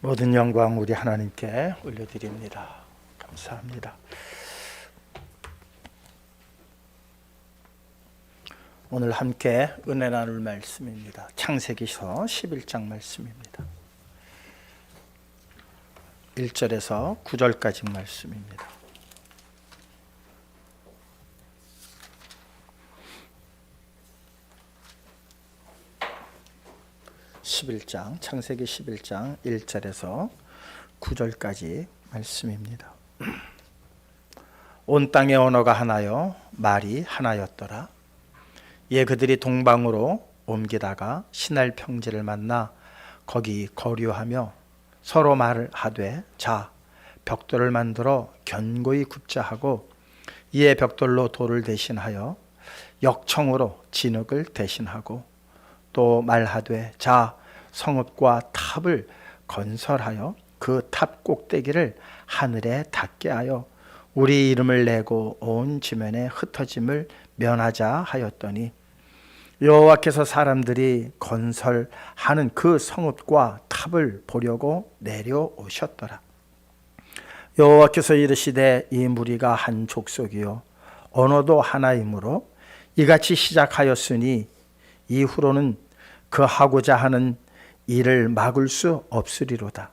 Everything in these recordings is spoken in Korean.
모든 영광 우리 하나님께 올려드립니다. 감사합니다. 오늘 함께 은혜 나눌 말씀입니다. 창세기서 11장 말씀입니다. 1절에서 9절까지 말씀입니다. 창세기 11장 1절에서 9절까지 말씀입니다. 온 땅의 언어가 하나요 말이 하나였더라. 예, 그들이 동방으로 옮기다가 신할 평지를 만나 거기 거류하며 서로 말을 하되 자 벽돌을 만들어 견고히 굽자 하고 이에 벽돌로 돌을 대신하여 역청으로 진흙을 대신하고 또 말하되 자 성읍과 탑을 건설하여 그 탑 꼭대기를 하늘에 닿게 하여 우리 이름을 내고 온 지면에 흩어짐을 면하자 하였더니 여호와께서 사람들이 건설하는 그 성읍과 탑을 보려고 내려오셨더라. 여호와께서 이르시되 이 무리가 한 족속이요 언어도 하나이므로 이같이 시작하였으니 이후로는 그 하고자 하는 일을 막을 수 없으리로다.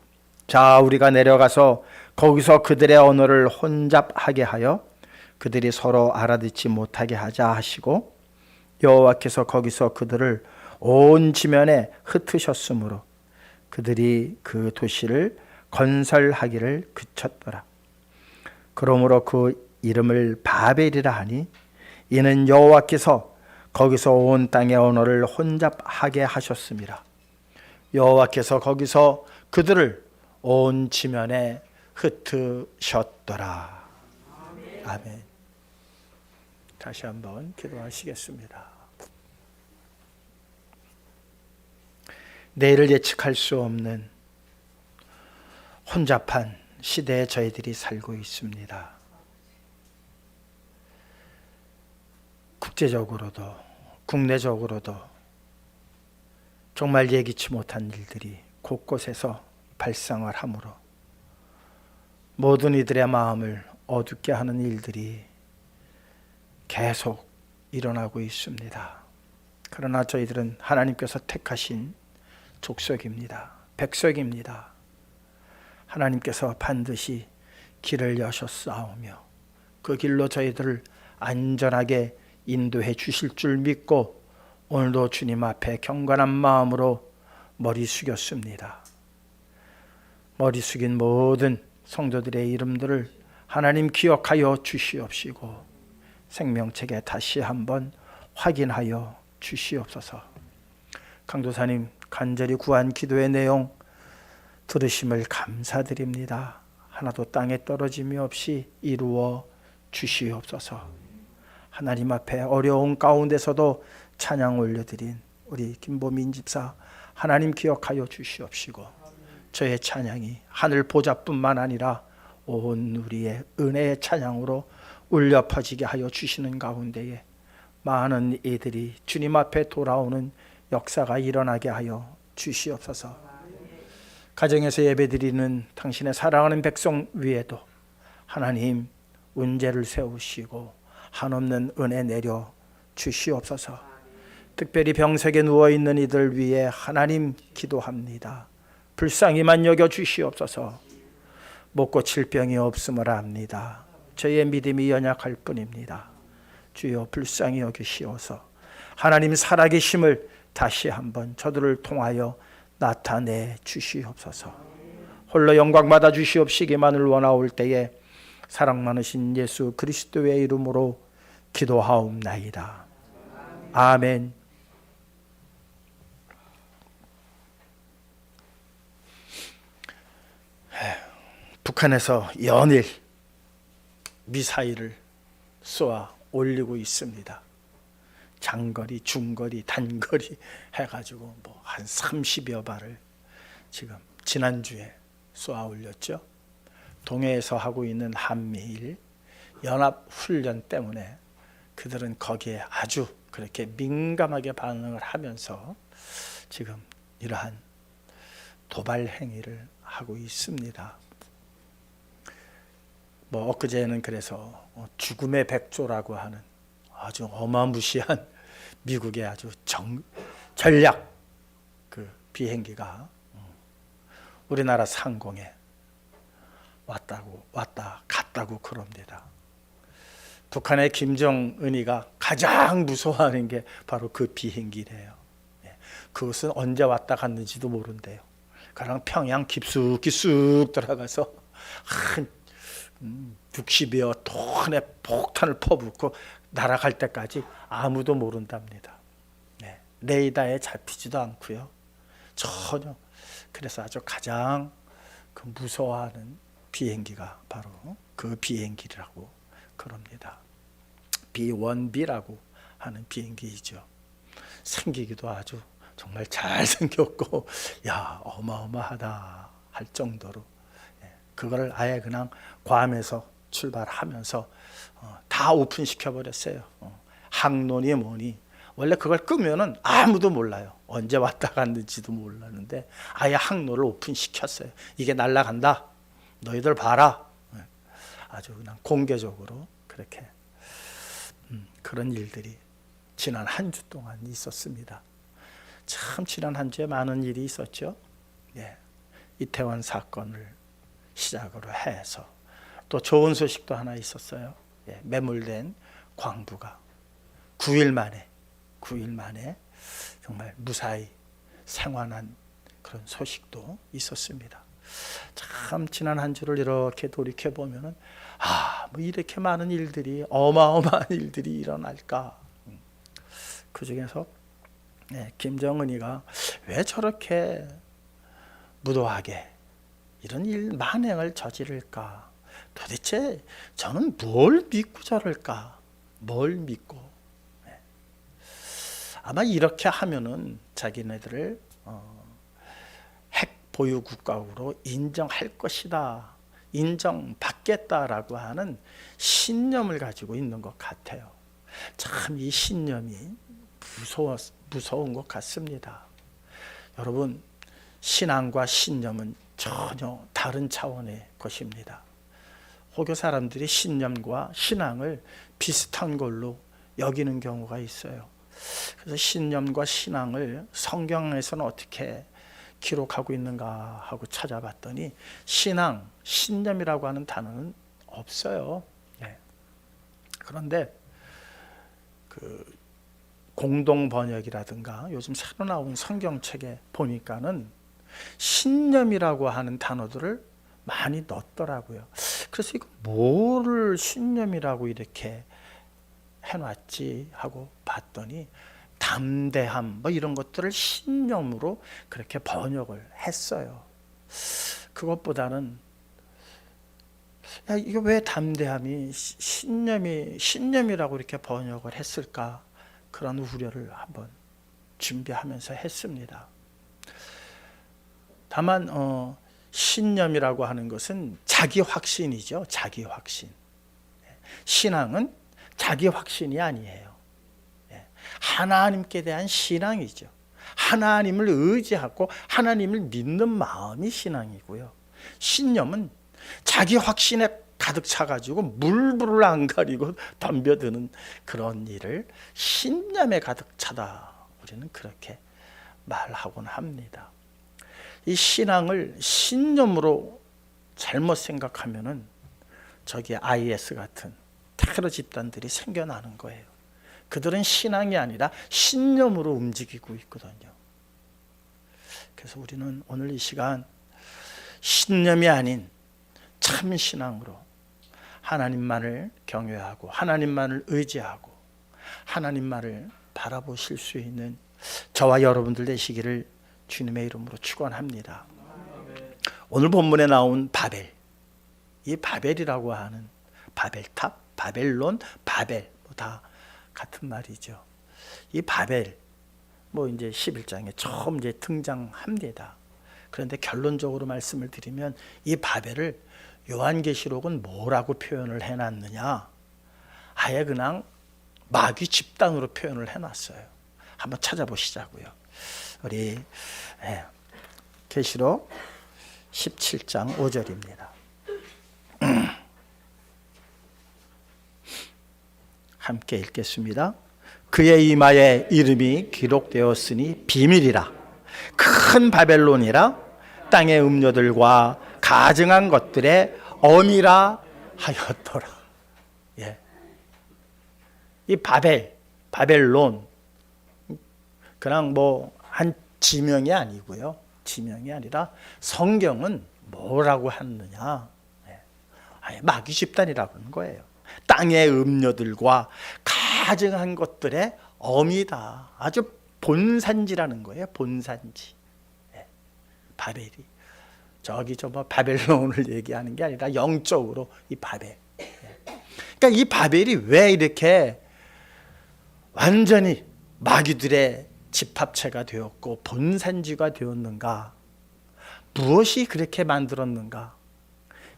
자 우리가 내려가서 거기서 그들의 언어를 혼잡하게 하여 그들이 서로 알아듣지 못하게 하자 하시고 여호와께서 거기서 그들을 온 지면에 흩으셨으므로 그들이 그 도시를 건설하기를 그쳤더라. 그러므로 그 이름을 바벨이라 하니 이는 여호와께서 거기서 온 땅의 언어를 혼잡하게 하셨습니다. 여호와께서 거기서 그들을 온 지면에 흩으셨더라. 아멘. 다시 한번 기도하시겠습니다. 내일을 예측할 수 없는 혼잡한 시대에 저희들이 살고 있습니다. 국제적으로도 국내적으로도 정말 예기치 못한 일들이 곳곳에서 발생을 하므로 모든 이들의 마음을 어둡게 하는 일들이 계속 일어나고 있습니다. 그러나 저희들은 하나님께서 택하신 족속입니다. 백성입니다. 하나님께서 반드시 길을 여셨사오며 그 길로 저희들을 안전하게 인도해 주실 줄 믿고 오늘도 주님 앞에 경건한 마음으로 머리 숙였습니다. 머리 숙인 모든 성도들의 이름들을 하나님 기억하여 주시옵시고 생명책에 다시 한번 확인하여 주시옵소서. 강도사님 간절히 구한 기도의 내용 들으심을 감사드립니다. 하나도 땅에 떨어짐이 없이 이루어 주시옵소서. 하나님 앞에 어려운 가운데서도 찬양 올려드린 우리 김보민 집사 하나님 기억하여 주시옵시고 저의 찬양이 하늘 보좌뿐만 아니라 온 우리의 은혜의 찬양으로 울려 퍼지게 하여 주시는 가운데에 많은 이들이 주님 앞에 돌아오는 역사가 일어나게 하여 주시옵소서. 가정에서 예배드리는 당신의 사랑하는 백성 위에도 하나님 은재를 세우시고 한없는 은혜 내려 주시옵소서. 특별히 병석에 누워있는 이들 위해 하나님 기도합니다. 불쌍히만 여겨 주시옵소서. 못 고칠 병이 없음을 압니다. 저의 믿음이 연약할 뿐입니다. 주여 불쌍히 여기시옵소서. 하나님 살아계심을 다시 한번 저들을 통하여 나타내 주시옵소서. 홀로 영광 받아 주시옵시기만을 원하올 때에 사랑 많으신 예수 그리스도의 이름으로 기도하옵나이다. 아멘. 북한에서 연일 미사일을 쏘아 올리고 있습니다. 장거리, 중거리, 단거리 해가지고 한 30여 발을 지금 지난주에 쏘아 올렸죠. 동해에서 하고 있는 한미일 연합 훈련 때문에 그들은 거기에 아주 그렇게 민감하게 반응을 하면서 지금 이러한 도발 행위를 하고 있습니다. 뭐 엊그제는 그래서 죽음의 백조라고 하는 아주 어마무시한 미국의 아주 전략 그 비행기가 우리나라 상공에 왔다 갔다고 그럽니다. 북한의 김정은이가 가장 무서워하는 게 바로 그 비행기래요. 그것은 언제 왔다 갔는지도 모른대요. 그냥 평양 깊숙이 쑥 들어가서 한 60여 톤의 폭탄을 퍼붓고 날아갈 때까지 아무도 모른답니다. 레이더에 잡히지도 않고요. 전혀. 그래서 아주 가장 그 무서워하는 비행기가 바로 그 비행기라고 그럽니다. B-1B라고 하는 비행기이죠. 생기기도 아주 정말 잘 생겼고, 야, 어마어마하다 할 정도로 그걸 아예 그냥 괌에서 출발하면서 다 오픈시켜 버렸어요. 항론이 뭐니 원래 그걸 끄면은 아무도 몰라요. 언제 왔다 갔는지도 몰랐는데 아예 항로를 오픈시켰어요. 이게 날아간다. 너희들 봐라. 아주 그냥 공개적으로 그렇게 그런 일들이 지난 한 주 동안 있었습니다. 참 지난 한 주에 많은 일이 있었죠. 이태원 사건을 시작으로 해서 또 좋은 소식도 하나 있었어요. 매몰된 광부가 9일 만에 정말 무사히 생還한 그런 소식도 있었습니다. 참 지난 한 주를 이렇게 돌이켜 보면은 뭐 이렇게 많은 일들이 어마어마한 일들이 일어날까. 그 중에서 김정은이가 왜 저렇게 무도하게 이런 만행을 저지를까? 도대체 저는 뭘 믿고 저럴까? 뭘 믿고? 아마 이렇게 하면은 자기네들을 핵 보유 국가로 인정할 것이다, 인정받겠다라고 하는 신념을 가지고 있는 것 같아요. 참 이 신념이 무서운 것 같습니다. 여러분, 신앙과 신념은 전혀 다른 차원의 것입니다. 호교 사람들이 신념과 신앙을 비슷한 걸로 여기는 경우가 있어요. 그래서 신념과 신앙을 성경에서는 어떻게 기록하고 있는가 하고 찾아봤더니 신념이라고 하는 단어는 없어요. 그런데 그 공동 번역이라든가 요즘 새로 나온 성경책에 보니까는 신념이라고 하는 단어들을 많이 넣었더라고요. 그래서 이거 뭐를 신념이라고 이렇게 해놨지 하고 봤더니 담대함 뭐 이런 것들을 신념으로 그렇게 번역을 했어요. 그것보다는 이거 왜 담대함이 신념이라고 이렇게 번역을 했을까, 그런 우려를 한번 준비하면서 했습니다. 다만 신념이라고 하는 것은 자기 확신이죠. 자기 확신. 신앙은 자기 확신이 아니에요. 하나님께 대한 신앙이죠. 하나님을 의지하고 하나님을 믿는 마음이 신앙이고요. 신념은 자기 확신에 가득 차가지고 물불을 안 가리고 덤벼드는 그런 일을 신념에 가득 차다, 우리는 그렇게 말하곤 합니다. 이 신앙을 신념으로 잘못 생각하면은 저기 IS 같은 테러 집단들이 생겨나는 거예요. 그들은 신앙이 아니라 신념으로 움직이고 있거든요. 그래서 우리는 오늘 이 시간 신념이 아닌 참 신앙으로 하나님만을 경외하고 하나님만을 의지하고 하나님만을 바라보실 수 있는 저와 여러분들 되시기를 주님의 이름으로 축원합니다. 오늘 본문에 나온 바벨, 이 바벨이라고 하는 바벨탑, 바벨론, 바벨 다 같은 말이죠. 이 바벨 이제 11장에 처음 이제 등장합니다. 그런데 결론적으로 말씀을 드리면 이 바벨을 요한계시록은 뭐라고 표현을 해놨느냐? 아예 그냥 마귀 집단으로 표현을 해놨어요. 한번 찾아보시자고요. 우리 계시록 17장 5절입니다. 함께 읽겠습니다. 그의 이마에 이름이 기록되었으니 비밀이라 큰 바벨론이라 땅의 음료들과 가증한 것들의 엄이라 하였더라. 예. 이 바벨론 그냥 뭐 한 지명이 아니고요. 지명이 아니라 성경은 뭐라고 하느냐? 아예 마귀 집단이라고 하는 거예요. 땅의 음료들과 가증한 것들의 엄이다. 아주 본산지라는 거예요. 본산지. 바벨이 저기 저 뭐 바벨론을 얘기하는 게 아니라 영적으로 이 바벨. 그러니까 이 바벨이 왜 이렇게 완전히 마귀들의 집합체가 되었고 본산지가 되었는가? 무엇이 그렇게 만들었는가?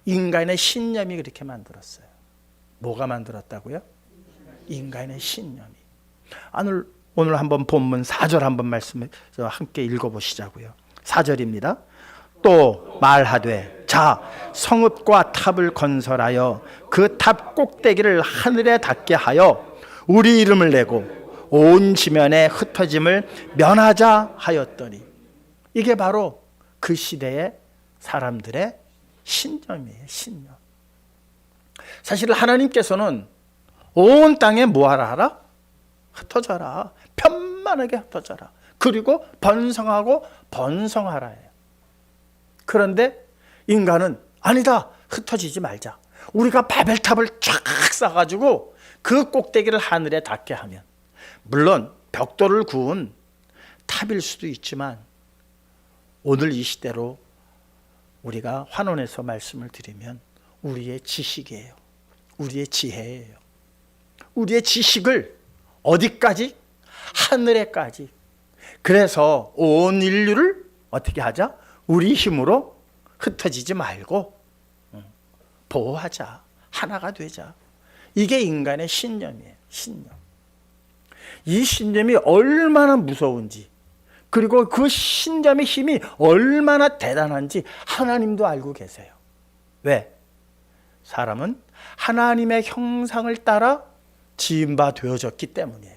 인간의 신념이 그렇게 만들었어요. 뭐가 만들었다고요? 인간의 신념이. 오늘 한번 본문 4절 한번 말씀 함께 읽어보시자고요. 4절입니다. 또 말하되 자 성읍과 탑을 건설하여 그 탑 꼭대기를 하늘에 닿게 하여 우리 이름을 내고 온 지면에 흩어짐을 면하자 하였더니 이게 바로 그 시대의 사람들의 신념이에요. 신념. 사실 하나님께서는 온 땅에 뭐하라 하라? 흩어져라. 편만하게 흩어져라. 그리고 번성하고 번성하라 해요. 그런데 인간은 아니다. 흩어지지 말자. 우리가 바벨탑을 쫙 쌓아가지고 그 꼭대기를 하늘에 닿게 하면 물론 벽돌을 구운 탑일 수도 있지만 오늘 이 시대로 우리가 환원해서 말씀을 드리면 우리의 지식이에요. 우리의 지혜예요. 우리의 지식을 어디까지? 하늘에까지. 그래서 온 인류를 어떻게 하자? 우리 힘으로 흩어지지 말고 보호하자. 하나가 되자. 이게 인간의 신념이에요. 신념. 이 신념이 얼마나 무서운지 그리고 그 신념의 힘이 얼마나 대단한지 하나님도 알고 계세요. 왜? 사람은 하나님의 형상을 따라 지음바 되어졌기 때문이에요.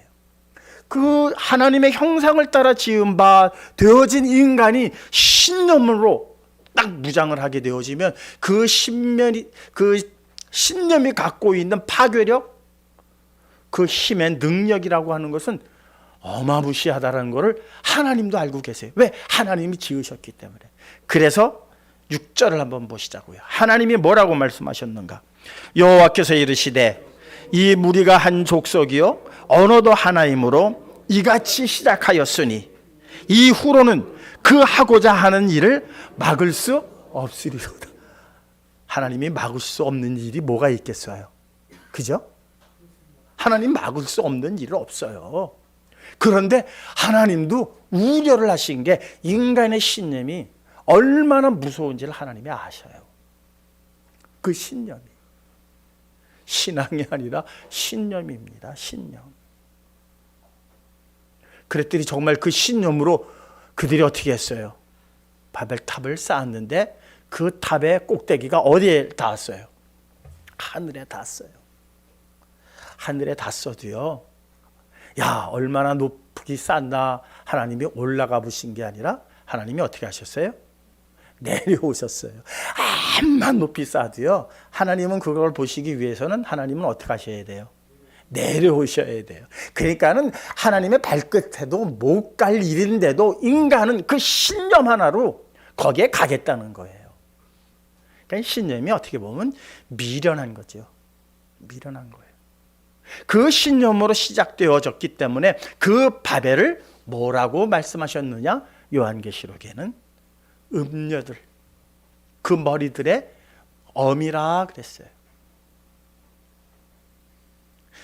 그 하나님의 형상을 따라 지음바 되어진 인간이 신념으로 딱 무장을 하게 되어지면 그 신념이 갖고 있는 파괴력, 그 힘의 능력이라고 하는 것은 어마무시하다는 것을 하나님도 알고 계세요. 왜? 하나님이 지으셨기 때문에. 그래서 6절을 한번 보시자고요. 하나님이 뭐라고 말씀하셨는가? 여호와께서 이르시되 이 무리가 한 족속이요 언어도 하나이므로 이같이 시작하였으니 이후로는 그 하고자 하는 일을 막을 수 없으리로다. 하나님이 막을 수 없는 일이 뭐가 있겠어요? 그죠? 하나님 막을 수 없는 일은 없어요. 그런데 하나님도 우려를 하신 게 인간의 신념이 얼마나 무서운지를 하나님이 아셔요. 그 신념이. 신앙이 아니라 신념입니다. 신념. 그랬더니 정말 그 신념으로 그들이 어떻게 했어요? 바벨탑을 쌓았는데 그 탑의 꼭대기가 어디에 닿았어요? 하늘에 닿았어요. 하늘에 닿았어도요. 야, 얼마나 높이 쌓나 하나님이 올라가 보신 게 아니라 하나님이 어떻게 하셨어요? 내려오셨어요. 암만 높이 쌓아도요. 하나님은 그걸 보시기 위해서는 하나님은 어떻게 하셔야 돼요? 내려오셔야 돼요. 그러니까는 하나님의 발끝에도 못 갈 일인데도 인간은 그 신념 하나로 거기에 가겠다는 거예요. 그러니까 신념이 어떻게 보면 미련한 거죠. 미련한 거예요. 그 신념으로 시작되어졌기 때문에 그 바벨을 뭐라고 말씀하셨느냐? 요한계시록에는 음녀들, 그 머리들의 엄이라 그랬어요.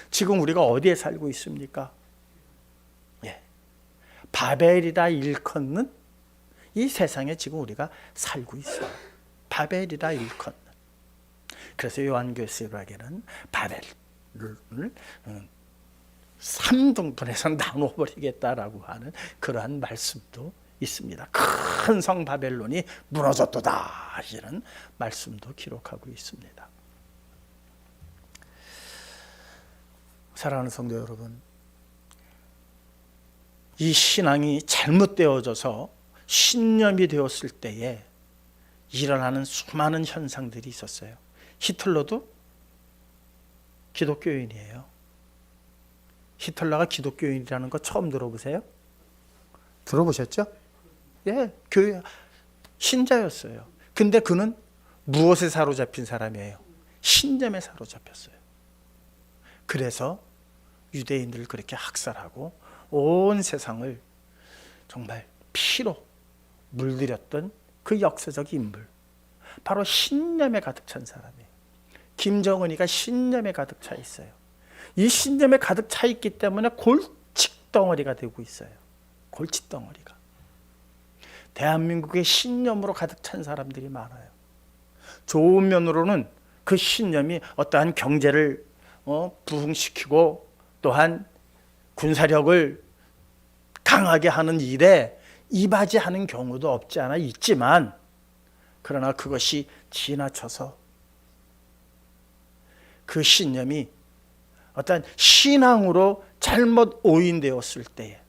지금 우리가 어디에 살고 있습니까? 예. 바벨이라 일컫는 이 세상에 지금 우리가 살고 있어요. 바벨이라 일컫는. 그래서 요한계시록에는 바벨을 3등분해서 나눠버리겠다라고 하는 그러한 말씀도 있습니다. 큰 성 바벨론이 무너졌도다 이런 말씀도 기록하고 있습니다. 사랑하는 성도 여러분, 이 신앙이 잘못되어져서 신념이 되었을 때에 일어나는 수많은 현상들이 있었어요. 히틀러도 기독교인이에요. 히틀러가 기독교인이라는 거 처음 들어보세요? 들어보셨죠? 예, 교회 신자였어요. 근데 그는 무엇에 사로잡힌 사람이에요? 신념에 사로잡혔어요. 그래서 유대인들을 그렇게 학살하고 온 세상을 정말 피로 물들였던 그 역사적 인물, 바로 신념에 가득 찬 사람이에요. 김정은이가 신념에 가득 차 있어요. 이 신념에 가득 차 있기 때문에 골칫덩어리가 되고 있어요. 골칫덩어리가. 대한민국의 신념으로 가득 찬 사람들이 많아요. 좋은 면으로는 그 신념이 어떠한 경제를 부흥시키고 또한 군사력을 강하게 하는 일에 이바지하는 경우도 없지 않아 있지만, 그러나 그것이 지나쳐서 그 신념이 어떤 신앙으로 잘못 오인되었을 때에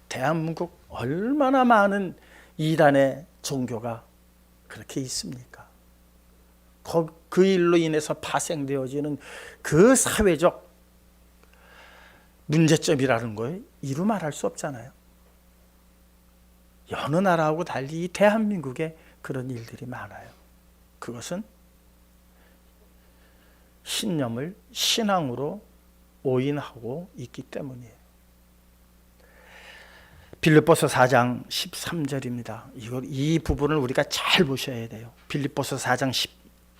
대한민국 얼마나 많은 이단의 종교가 그렇게 있습니까? 그 일로 인해서 파생되어지는 그 사회적 문제점이라는 걸 이루 말할 수 없잖아요. 여느 나라하고 달리 이 대한민국에 그런 일들이 많아요. 그것은 신념을 신앙으로 오인하고 있기 때문이에요. 빌립보서 4장 13절입니다. 이 부분을 우리가 잘 보셔야 돼요. 빌립보서 4장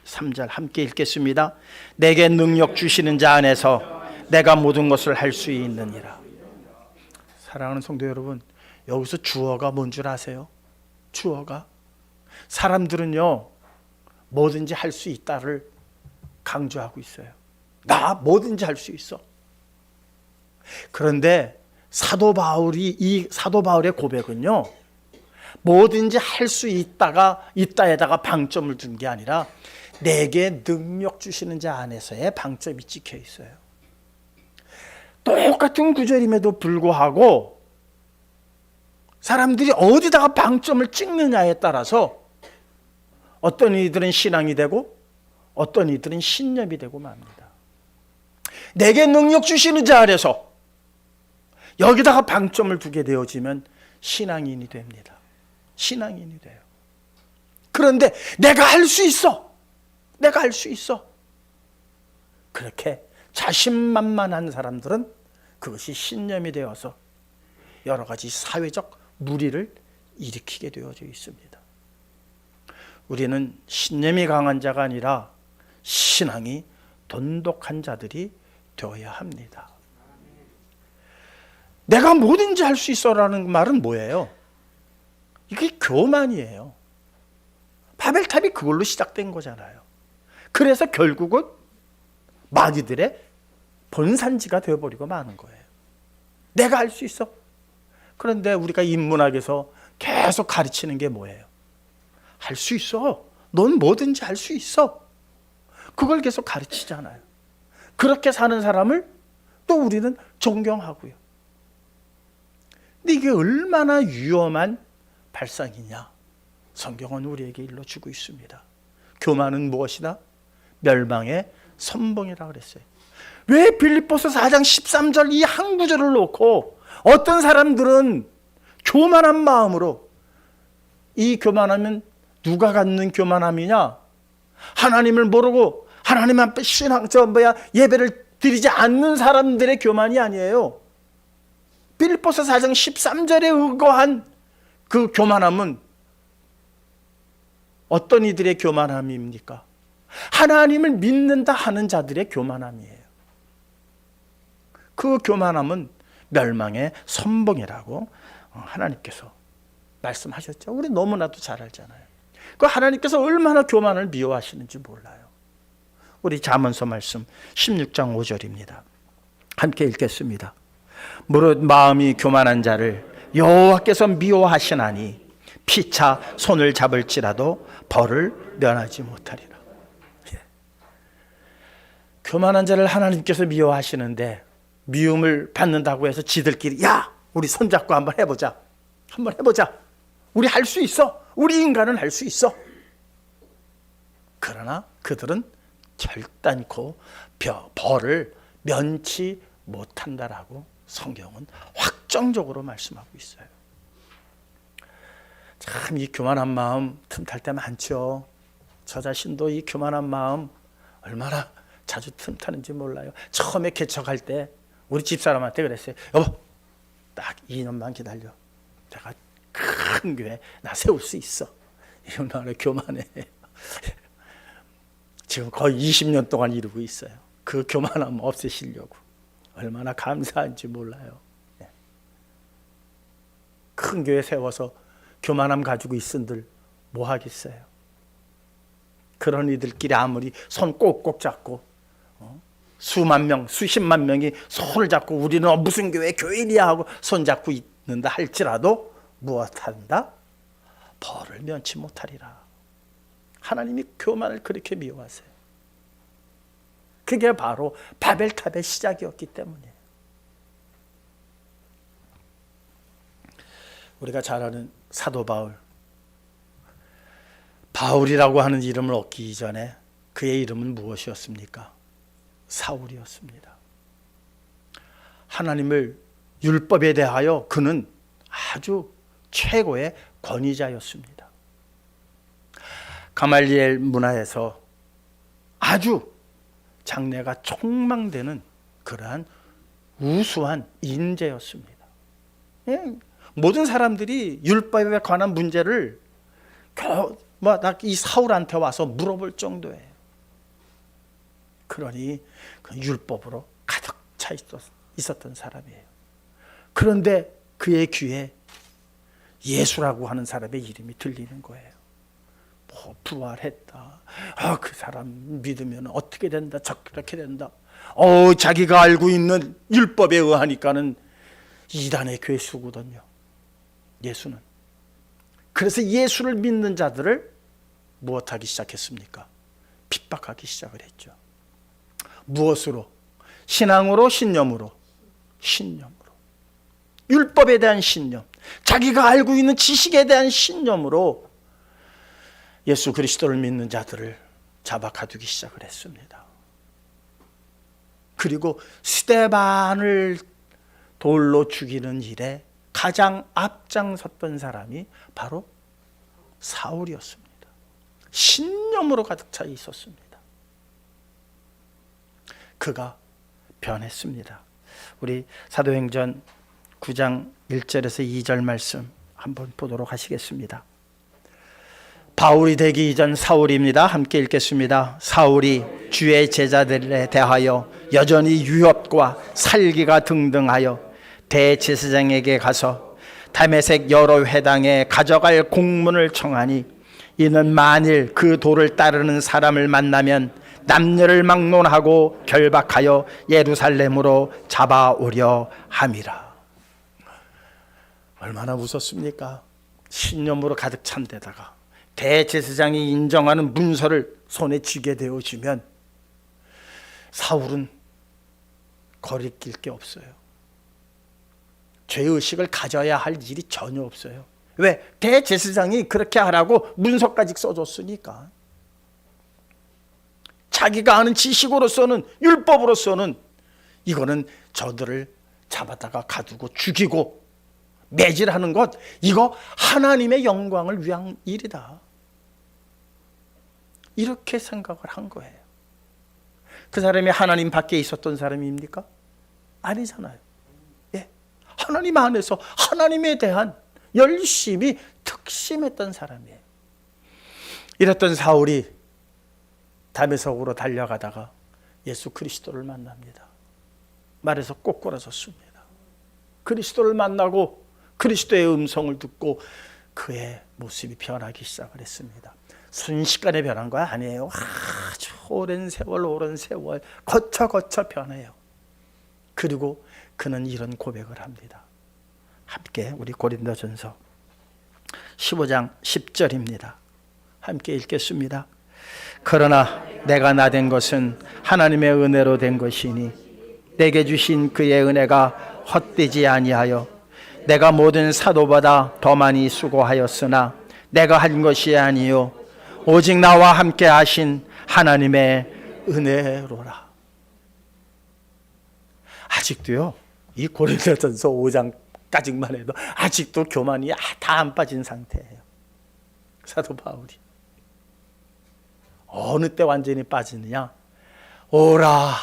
13절 함께 읽겠습니다. 내게 능력 주시는 자 안에서 내가 모든 것을 할 수 있느니라. 사랑하는 성도 여러분, 여기서 주어가 뭔 줄 아세요? 주어가 사람들은요 뭐든지 할 수 있다를 강조하고 있어요. 나 뭐든지 할 수 있어. 그런데 사도 바울의 고백은요, 뭐든지 할 수 있다에다가 방점을 둔 게 아니라 내게 능력 주시는 자 안에서의 방점이 찍혀 있어요. 똑같은 구절임에도 불구하고 사람들이 어디다가 방점을 찍느냐에 따라서 어떤 이들은 신앙이 되고 어떤 이들은 신념이 되고 맙니다. 내게 능력 주시는 자 안에서 여기다가 방점을 두게 되어지면 신앙인이 됩니다. 신앙인이 돼요. 그런데 내가 할 수 있어. 내가 할 수 있어. 그렇게 자신만만한 사람들은 그것이 신념이 되어서 여러 가지 사회적 무리를 일으키게 되어져 있습니다. 우리는 신념이 강한 자가 아니라 신앙이 돈독한 자들이 되어야 합니다. 내가 뭐든지 할 수 있어라는 말은 뭐예요? 이게 교만이에요. 바벨탑이 그걸로 시작된 거잖아요. 그래서 결국은 마귀들의 본산지가 되어버리고 마는 거예요. 내가 할 수 있어. 그런데 우리가 인문학에서 계속 가르치는 게 뭐예요? 할 수 있어. 넌 뭐든지 할 수 있어. 그걸 계속 가르치잖아요. 그렇게 사는 사람을 또 우리는 존경하고요. 근데 이게 얼마나 위험한 발상이냐? 성경은 우리에게 일러주고 있습니다. 교만은 무엇이다? 멸망의 선봉이라고 그랬어요. 왜 빌립보서 4장 13절 이 한 구절을 놓고 어떤 사람들은 교만한 마음으로, 이 교만하면 누가 갖는 교만함이냐? 하나님을 모르고 하나님 앞에 예배를 드리지 않는 사람들의 교만이 아니에요. 빌립보서 4장 13절에 의거한 그 교만함은 어떤 이들의 교만함입니까? 하나님을 믿는다 하는 자들의 교만함이에요. 그 교만함은 멸망의 선봉이라고 하나님께서 말씀하셨죠. 우리 너무나도 잘 알잖아요. 그 하나님께서 얼마나 교만을 미워하시는지 몰라요. 우리 잠언서 말씀 16장 5절입니다. 함께 읽겠습니다. 무릇 마음이 교만한 자를 여호와께서 미워하시나니 피차 손을 잡을지라도 벌을 면하지 못하리라. 예. 교만한 자를 하나님께서 미워하시는데 미움을 받는다고 해서 지들끼리 야 우리 손잡고 한번 해보자. 우리 할 수 있어. 우리 인간은 할 수 있어. 그러나 그들은 결단코 벌을 면치 못한다라고 성경은 확정적으로 말씀하고 있어요. 참 이 교만한 마음 틈탈 때 많죠. 저 자신도 이 교만한 마음 얼마나 자주 틈타는지 몰라요. 처음에 개척할 때 우리 집사람한테 그랬어요. 여보 딱 2년만 기다려. 내가 큰 교회 나 세울 수 있어. 얼마나 교만해. 지금 거의 20년 동안 이루고 있어요. 그 교만함 없애시려고. 얼마나 감사한지 몰라요. 큰 교회 세워서 교만함 가지고 있은들 뭐 하겠어요. 그런 이들끼리 아무리 손 꼭꼭 잡고 수만 명, 수십만 명이 손을 잡고 우리는 무슨 교인이야 하고 손잡고 있는다 할지라도 무엇한다? 벌을 면치 못하리라. 하나님이 교만을 그렇게 미워하세요. 그게 바로 바벨탑의 시작이었기 때문이에요. 우리가 잘 아는 사도 바울이라고 하는 이름을 얻기 이전에 그의 이름은 무엇이었습니까? 사울이었습니다. 하나님을 율법에 대하여 그는 아주 최고의 권위자였습니다. 가말리엘 문화에서 아주 장래가 촉망되는 그러한 우수한 인재였습니다. 모든 사람들이 율법에 관한 문제를 이 사울한테 와서 물어볼 정도예요. 그러니 그 율법으로 가득 차 있었던 사람이에요. 그런데 그의 귀에 예수라고 하는 사람의 이름이 들리는 거예요. 부활했다. 그 사람 믿으면 어떻게 된다. 저렇게 된다. 자기가 알고 있는 율법에 의하니까는 이단의 괴수거든요. 예수는. 그래서 예수를 믿는 자들을 무엇하기 시작했습니까? 핍박하기 시작을 했죠. 무엇으로? 신앙으로, 신념으로. 율법에 대한 신념, 자기가 알고 있는 지식에 대한 신념으로 예수 그리스도를 믿는 자들을 잡아 가두기 시작을 했습니다. 그리고 스데반을 돌로 죽이는 일에 가장 앞장섰던 사람이 바로 사울이었습니다. 신념으로 가득 차 있었습니다. 그가 변했습니다. 우리 사도행전 9장 1절에서 2절 말씀 한번 보도록 하시겠습니다. 바울이 되기 이전 사울입니다. 함께 읽겠습니다. 사울이 주의 제자들에 대하여 여전히 유업과 살기가 등등하여 대제사장에게 가서 다메섹 여러 회당에 가져갈 공문을 청하니 이는 만일 그 도를 따르는 사람을 만나면 남녀를 막론하고 결박하여 예루살렘으로 잡아오려 함이라. 얼마나 무섭습니까? 신념으로 가득 찬 데다가 대제사장이 인정하는 문서를 손에 쥐게 되어지면 사울은 거리낄 게 없어요. 죄의식을 가져야 할 일이 전혀 없어요. 왜? 대제사장이 그렇게 하라고 문서까지 써줬으니까. 자기가 아는 지식으로서는, 율법으로서는 이거는 저들을 잡아다가 가두고 죽이고 매질하는 것, 이거 하나님의 영광을 위한 일이다. 이렇게 생각을 한 거예요. 그 사람이 하나님 밖에 있었던 사람입니까? 아니잖아요. 예. 하나님 안에서 하나님에 대한 열심히 특심했던 사람이에요. 이랬던 사울이 다메섹으로 달려가다가 예수 그리스도를 만납니다. 말에서 꼬꾸라졌습니다. 그리스도를 만나고 그리스도의 음성을 듣고 그의 모습이 변하기 시작을 했습니다. 순식간에 변한 거 아니에요. 아주 오랜 세월 거쳐 변해요. 그리고 그는 이런 고백을 합니다. 함께 우리 고린도전서 15장 10절입니다. 함께 읽겠습니다. 그러나 내가 나된 것은 하나님의 은혜로 된 것이니 내게 주신 그의 은혜가 헛되지 아니하여 내가 모든 사도보다 더 많이 수고하였으나 내가 한 것이 아니요 오직 나와 함께 하신 하나님의 은혜로라. 아직도요, 이 고린도전서 5장까지만 해도 아직도 교만이 다 안 빠진 상태예요. 사도 바울이 어느 때 완전히 빠지느냐? 오라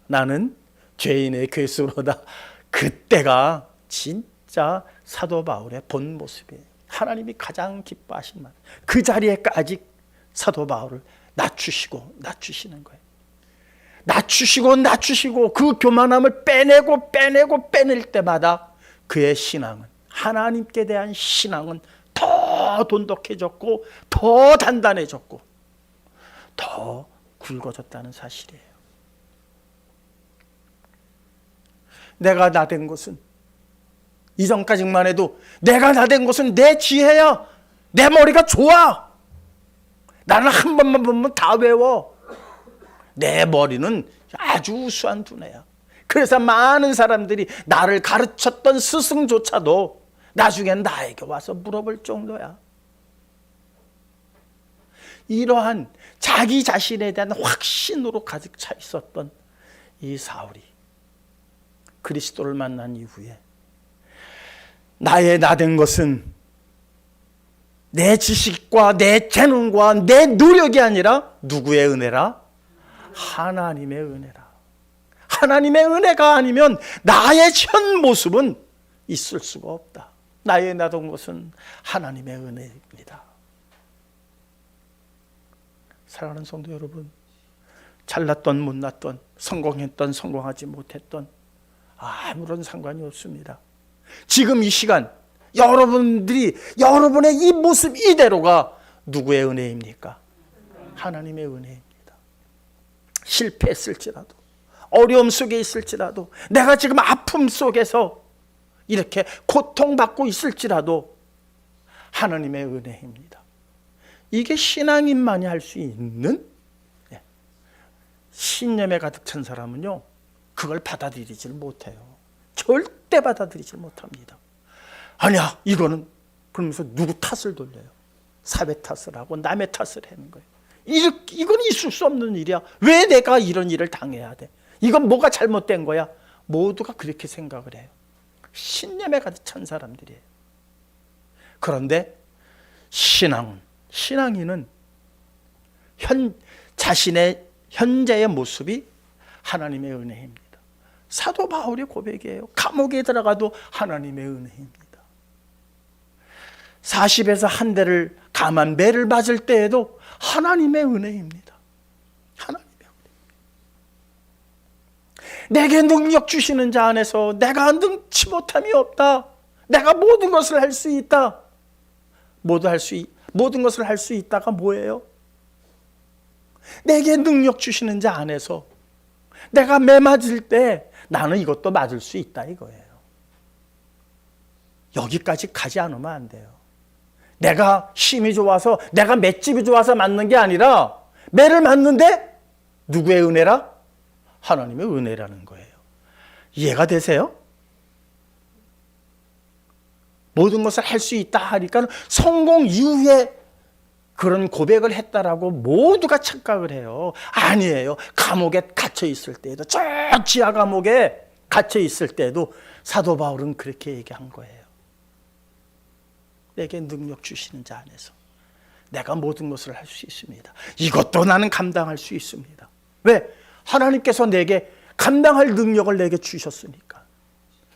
나는 죄인의 괴수로다. 그때가 진짜 사도 바울의 본 모습이에요. 하나님이 가장 기뻐하신 말. 그 자리에까지 사도 바울을 낮추시는 거예요. 낮추시고 그 교만함을 빼낼 때마다 그의 신앙은, 하나님께 대한 신앙은 더 돈독해졌고 더 단단해졌고 더 굵어졌다는 사실이에요. 내가 나된 것은, 이전까지만 해도 내가 나된 것은 내 지혜야, 내 머리가 좋아, 나는 한 번만 보면 다 외워, 내 머리는 아주 우수한 두뇌야. 그래서 많은 사람들이 나를 가르쳤던 스승조차도 나중엔 나에게 와서 물어볼 정도야. 이러한 자기 자신에 대한 확신으로 가득 차 있었던 이 사울이 그리스도를 만난 이후에 나의 나된 것은 내 지식과 내 재능과 내 노력이 아니라 누구의 은혜라? 하나님의 은혜라. 하나님의 은혜가 아니면 나의 현 모습은 있을 수가 없다. 나의 나된 것은 하나님의 은혜입니다. 사랑하는 성도 여러분, 잘났던 못났던, 성공했던 성공하지 못했던 아무런 상관이 없습니다. 지금 이 시간 여러분의 이 모습 이대로가 누구의 은혜입니까? 하나님의 은혜입니다. 실패했을지라도, 어려움 속에 있을지라도, 내가 지금 아픔 속에서 이렇게 고통받고 있을지라도 하나님의 은혜입니다. 이게 신앙인만이 할 수 있는, 신념에 가득 찬 사람은요 그걸 받아들이질 못해요. 절대 받아들이질 못합니다. 아니야 이거는, 그러면서 누구 탓을 돌려요. 사회 탓을 하고 남의 탓을 하는 거예요. 이건 있을 수 없는 일이야. 왜 내가 이런 일을 당해야 돼? 이건 뭐가 잘못된 거야? 모두가 그렇게 생각을 해요. 신념에 가득 찬 사람들이에요. 그런데 신앙인은 자신의 현재의 모습이 하나님의 은혜입니다. 사도 바울의 고백이에요. 감옥에 들어가도 하나님의 은혜입니다. 40에서 한 대를 감한 매를 맞을 때에도 하나님의 은혜입니다. 하나님의 은혜. 내게 능력 주시는 자 안에서 내가 능치 못함이 없다. 내가 모든 것을 할 수 있다. 모든 것을 할 수 있다가 뭐예요? 내게 능력 주시는 자 안에서 내가 매 맞을 때 나는 이것도 맞을 수 있다 이거예요. 여기까지 가지 않으면 안 돼요. 내가 힘이 좋아서, 내가 맷집이 좋아서 맞는 게 아니라 매를 맞는데 누구의 은혜라? 하나님의 은혜라는 거예요. 이해가 되세요? 모든 것을 할 수 있다 하니까 성공 이후에 그런 고백을 했다라고 모두가 착각을 해요. 아니에요. 감옥에 갇혀 있을 때에도, 저 지하 감옥에 갇혀 있을 때도 사도 바울은 그렇게 얘기한 거예요. 내게 능력 주시는 자 안에서 내가 모든 것을 할 수 있습니다. 이것도 나는 감당할 수 있습니다. 왜? 하나님께서 내게 감당할 능력을 내게 주셨으니까,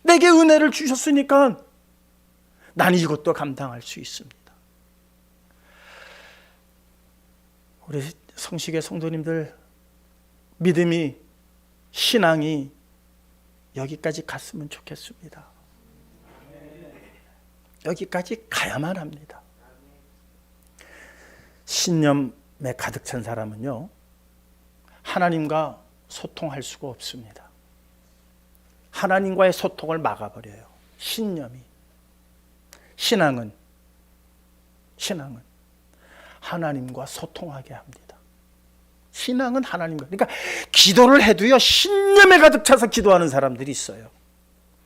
내게 은혜를 주셨으니까 나는 이것도 감당할 수 있습니다. 우리 성식의 성도님들, 믿음이, 신앙이 여기까지 갔으면 좋겠습니다. 여기까지 가야만 합니다. 신념에 가득 찬 사람은요 하나님과 소통할 수가 없습니다. 하나님과의 소통을 막아버려요. 신념이. 신앙은 하나님과 소통하게 합니다. 신앙은 하나님과, 그러니까 기도를 해도요, 신념에 가득 차서 기도하는 사람들이 있어요.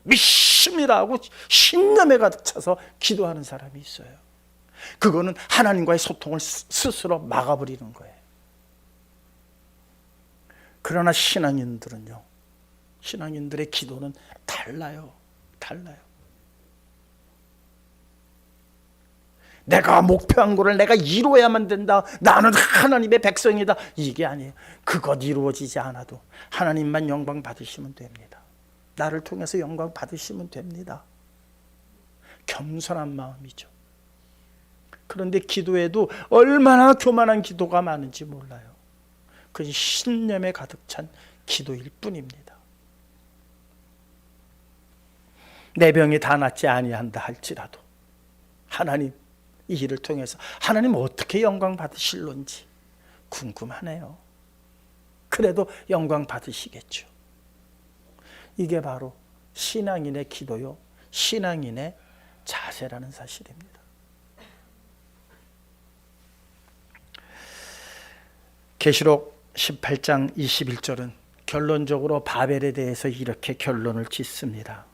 믿습니다하고 신념에 가득 차서 기도하는 사람이 있어요. 그거는 하나님과의 소통을 스스로 막아버리는 거예요. 그러나 신앙인들은요, 신앙인들의 기도는 달라요. 내가 목표한 거를 내가 이루어야만 된다, 나는 하나님의 백성이다, 이게 아니에요. 그것 이루어지지 않아도 하나님만 영광 받으시면 됩니다. 나를 통해서 영광 받으시면 됩니다. 겸손한 마음이죠. 그런데 기도에도 얼마나 교만한 기도가 많은지 몰라요. 그것이 신념에 가득 찬 기도일 뿐입니다. 내 병이 다 낫지 아니한다 할지라도 하나님, 이 일을 통해서 하나님 어떻게 영광 받으실런지 궁금하네요. 그래도 영광 받으시겠죠. 이게 바로 신앙인의 기도요, 신앙인의 자세라는 사실입니다. 계시록 18장 21절은 결론적으로 바벨에 대해서 이렇게 결론을 짓습니다.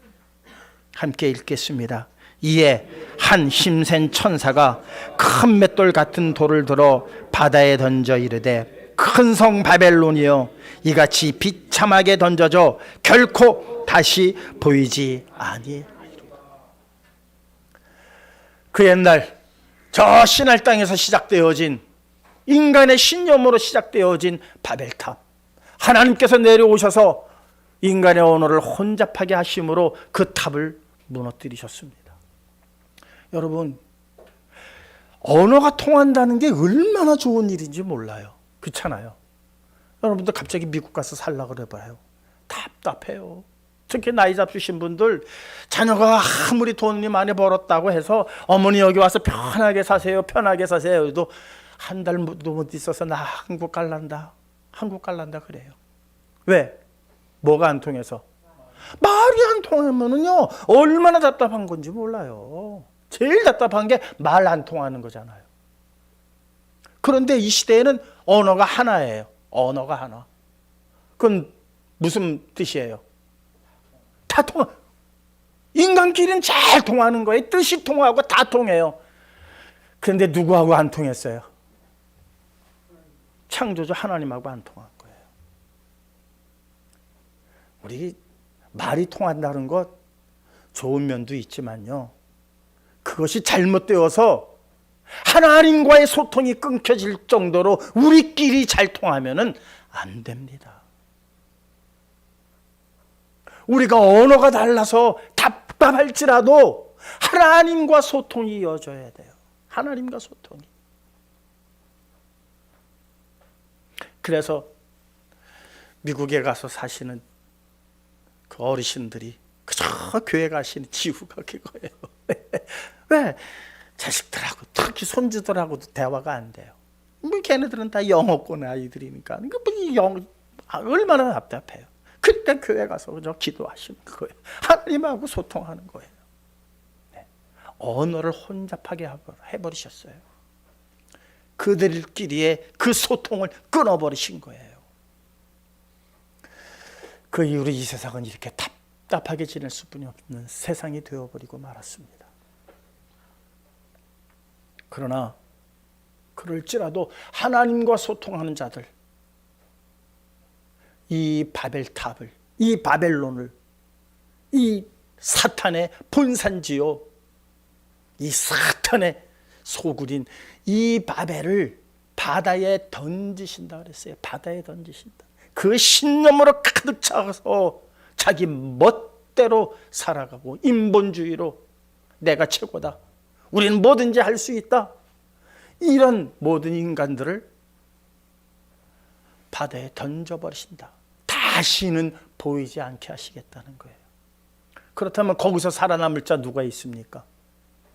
함께 읽겠습니다. 이에 한 힘센 천사가 큰 맷돌 같은 돌을 들어 바다에 던져 이르되, 큰 성 바벨론이여, 이같이 비참하게 던져져 결코 다시 보이지 아니하리로다. 그 옛날 저 신할 땅에서 시작되어진, 인간의 신념으로 시작되어진 바벨탑, 하나님께서 내려오셔서 인간의 언어를 혼잡하게 하심으로 그 탑을 무너뜨리셨습니다. 여러분, 언어가 통한다는 게 얼마나 좋은 일인지 몰라요. 그렇잖아요. 여러분들 갑자기 미국 가서 살려고 그래봐요. 답답해요. 특히 나이 잡수신 분들, 자녀가 아무리 돈이 많이 벌었다고 해서 어머니 여기 와서 편하게 사세요, 편하게 사세요 해도 한 달도 못 있어서 나 한국 갈란다 그래요. 왜? 뭐가 안 통해서? 말이 안 통하면은요, 얼마나 답답한 건지 몰라요. 제일 답답한 게 말 안 통하는 거잖아요. 그런데 이 시대에는 언어가 하나예요. 언어가 하나. 그건 무슨 뜻이에요? 다 통하. 인간끼리는 잘 통하는 거예요. 뜻이 통하고 다 통해요. 그런데 누구하고 안 통했어요? 창조주 하나님하고 안 통한 거예요. 우리 말이 통한다는 것 좋은 면도 있지만요, 그것이 잘못되어서 하나님과의 소통이 끊겨질 정도로 우리끼리 잘 통하면은 안 됩니다. 우리가 언어가 달라서 답답할지라도 하나님과 소통이 이어져야 돼요. 하나님과 소통이. 그래서 미국에 가서 사시는 그 어르신들이 그저 교회 가시는 지후가 그거예요. 왜? 자식들하고, 특히 손주들하고도 대화가 안 돼요. 뭐 걔네들은 다 영어권 아이들이니까. 얼마나 답답해요. 그러니까 교회 가서 그저 기도하시는 거예요. 하나님하고 소통하는 거예요. 네. 언어를 혼잡하게 해버리셨어요. 그들끼리의 그 소통을 끊어버리신 거예요. 그 이후로 이 세상은 이렇게 답답하게 지낼 수뿐이 없는 세상이 되어버리고 말았습니다. 그러나 그럴지라도 하나님과 소통하는 자들, 이 바벨탑을, 이 바벨론을, 이 사탄의 본산지요, 이 사탄의 소굴인 이 바벨을 바다에 던지신다 그랬어요. 바다에 던지신다. 그 신념으로 가득 차서 자기 멋대로 살아가고, 인본주의로 내가 최고다, 우리는 뭐든지 할 수 있다, 이런 모든 인간들을 바다에 던져버리신다. 다시는 보이지 않게 하시겠다는 거예요. 그렇다면 거기서 살아남을 자 누가 있습니까?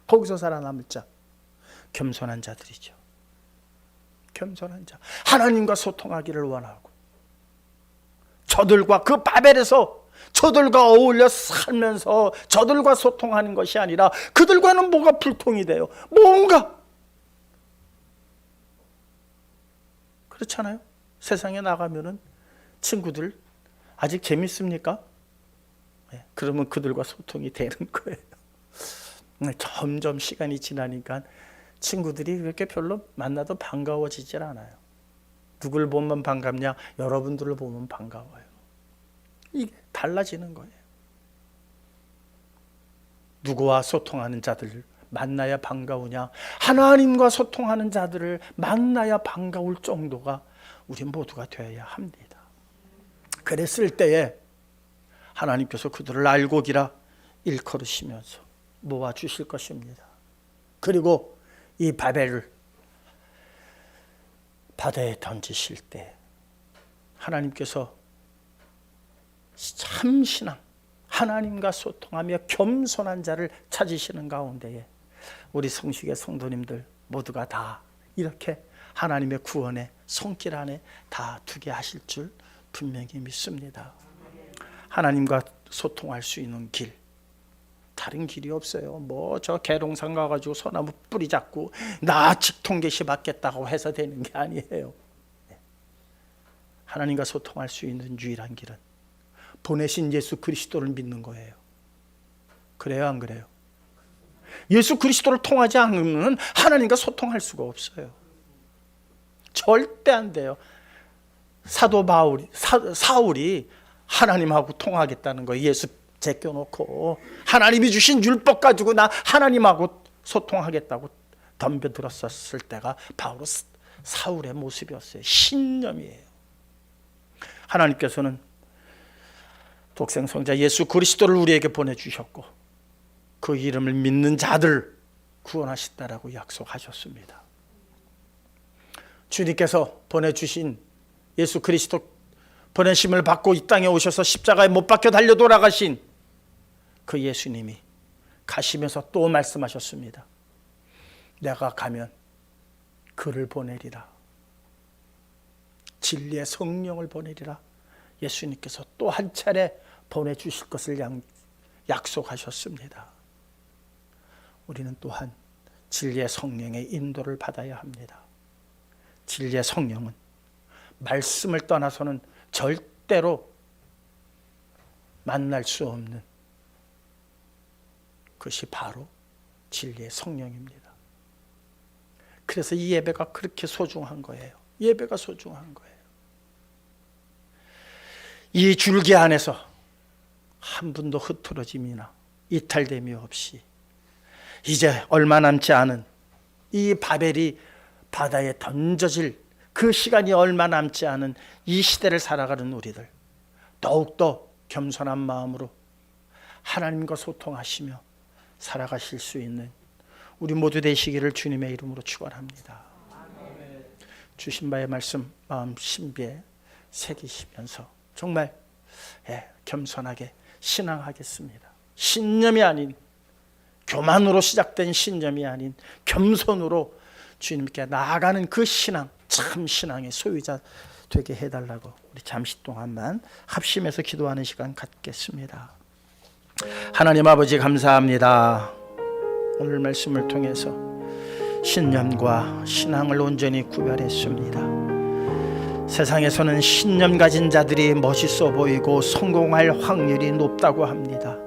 거기서 살아남을 자, 겸손한 자들이죠. 겸손한 자, 하나님과 소통하기를 원하고, 저들과 그 바벨에서 저들과 어울려 살면서 저들과 소통하는 것이 아니라 그들과는 뭐가 불통이 돼요. 뭔가 그렇잖아요. 세상에 나가면은 친구들 아직 재밌습니까? 네, 그러면 그들과 소통이 되는 거예요. 점점 시간이 지나니까 친구들이 그렇게 별로 만나도 반가워지질 않아요. 누굴 보면 반갑냐? 여러분들을 보면 반가워요. 이게 달라지는 거예요. 누구와 소통하는 자들을 만나야 반가우냐? 하나님과 소통하는 자들을 만나야 반가울 정도가 우리 모두가 되어야 합니다. 그랬을 때에 하나님께서 그들을 알고기라 일컬으시면서 모아주실 것입니다. 그리고 이 바벨을 바다에 던지실 때 하나님께서 참 신앙, 하나님과 소통하며 겸손한 자를 찾으시는 가운데에 우리 성식의 성도님들 모두가 다 이렇게 하나님의 구원의 손길 안에 다 두게 하실 줄 분명히 믿습니다. 하나님과 소통할 수 있는 길, 다른 길이 없어요. 뭐 저 계룡산 가가지고 소나무 뿌리 잡고 나 직통계시 받겠다고 해서 되는 게 아니에요. 하나님과 소통할 수 있는 유일한 길은 보내신 예수 그리스도를 믿는 거예요. 그래요, 안 그래요? 예수 그리스도를 통하지 않으면 하나님과 소통할 수가 없어요. 절대 안 돼요. 사도 사울이 하나님하고 통하겠다는 거예요. 예수 제껴놓고 하나님이 주신 율법 가지고 나 하나님하고 소통하겠다고 덤벼들었을 때가 바로 사울의 모습이었어요. 신념이에요. 하나님께서는 독생성자 예수 그리스도를 우리에게 보내주셨고 그 이름을 믿는 자들 구원하신다라고 약속하셨습니다. 주님께서 보내주신 예수 그리스도 보내심을 받고 이 땅에 오셔서 십자가에 못 박혀 달려 돌아가신 그 예수님이 가시면서 또 말씀하셨습니다. 내가 가면 그를 보내리라. 진리의 성령을 보내리라. 예수님께서 또 한 차례 보내주실 것을 약속하셨습니다. 우리는 또한 진리의 성령의 인도를 받아야 합니다. 진리의 성령은 말씀을 떠나서는 절대로 만날 수 없는 것이 바로 진리의 성령입니다. 그래서 이 예배가 그렇게 소중한 거예요. 예배가 소중한 거예요. 이 줄기 안에서 한 분도 흐트러짐이나 이탈됨이 없이 이제 얼마 남지 않은 이 바벨이 바다에 던져질 그 시간이 얼마 남지 않은 이 시대를 살아가는 우리들 더욱더 겸손한 마음으로 하나님과 소통하시며 살아가실 수 있는 우리 모두 되시기를 주님의 이름으로 축원합니다. 주신 바의 말씀 마음 신비에 새기시면서 정말 겸손하게 신앙하겠습니다. 신념이 아닌 교만으로 시작된 신념이 아닌 겸손으로 주님께 나아가는 그 신앙, 참 신앙의 소유자 되게 해달라고 우리 잠시 동안만 합심해서 기도하는 시간 갖겠습니다. 하나님 아버지 감사합니다. 오늘 말씀을 통해서 신념과 신앙을 온전히 구별했습니다. 세상에서는 신념 가진 자들이 멋있어 보이고 성공할 확률이 높다고 합니다.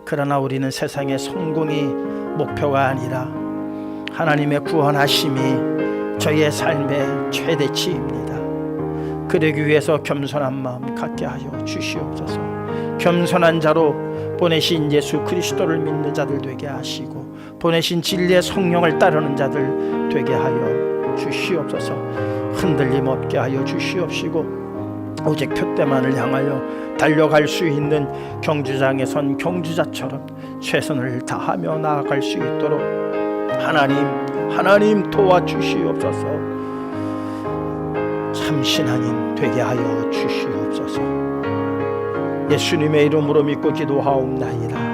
그러나 우리는 세상의 성공이 목표가 아니라 하나님의 구원하심이 저희의 삶의 최대치입니다. 그러기 위해서 겸손한 마음 갖게 하여 주시옵소서. 겸손한 자로 보내신 예수 그리스도를 믿는 자들 되게 하시고 보내신 진리의 성령을 따르는 자들 되게 하여 주시옵소서. 흔들림 없게 하여 주시옵시고 오직 표대만을 향하여 달려갈 수 있는 경주장에 선 경주자처럼 최선을 다하며 나아갈 수 있도록 하나님 도와주시옵소서. 참 신앙인 되게 하여 주시옵소서. 예수님의 이름으로 믿고 기도하옵나이다.